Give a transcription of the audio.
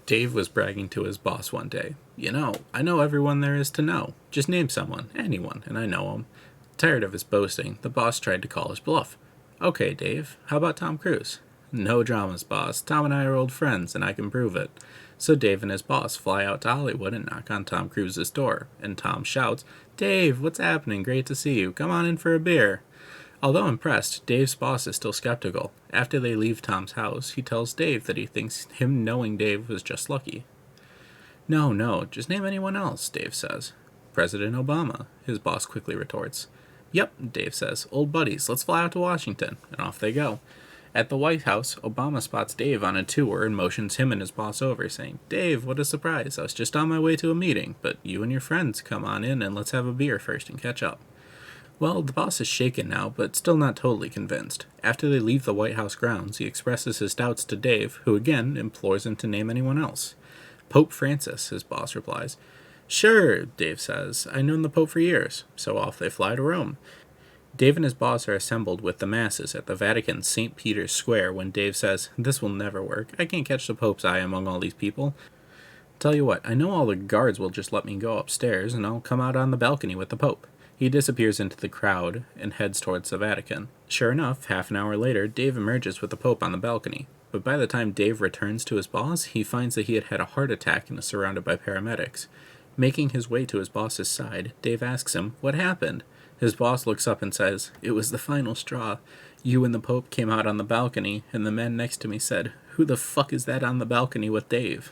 Dave was bragging to his boss one day. I know everyone there is to know. Just name someone, anyone, and I know him. Tired of his boasting, the boss tried to call his bluff. Okay, Dave, how about Tom Cruise? No dramas, boss. Tom and I are old friends, and I can prove it. So Dave and his boss fly out to Hollywood and knock on Tom Cruise's door, and Tom shouts, Dave, what's happening? Great to see you. Come on in for a beer. Although impressed, Dave's boss is still skeptical. After they leave Tom's house, he tells Dave that he thinks him knowing Dave was just lucky. No, just name anyone else, Dave says. President Obama, his boss quickly retorts. Yep, Dave says, old buddies, let's fly out to Washington, and off they go. At the White House, Obama spots Dave on a tour and motions him and his boss over, saying, Dave, what a surprise, I was just on my way to a meeting, but you and your friends come on in and let's have a beer first and catch up. Well, the boss is shaken now, but still not totally convinced. After they leave the White House grounds, he expresses his doubts to Dave, who again implores him to name anyone else. Pope Francis, his boss replies. Sure, Dave says, I've known the Pope for years, so off they fly to Rome. Dave and his boss are assembled with the masses at the Vatican's St. Peter's Square when Dave says, This will never work, I can't catch the Pope's eye among all these people. Tell you what, I know all the guards will just let me go upstairs, and I'll come out on the balcony with the Pope. He disappears into the crowd and heads towards the Vatican. Sure enough, half an hour later, Dave emerges with the Pope on the balcony. But by the time Dave returns to his boss, he finds that he had a heart attack and is surrounded by paramedics. Making his way to his boss's side, Dave asks him, What happened? His boss looks up and says, It was the final straw. You and the Pope came out on the balcony, and the man next to me said, Who the fuck is that on the balcony with Dave?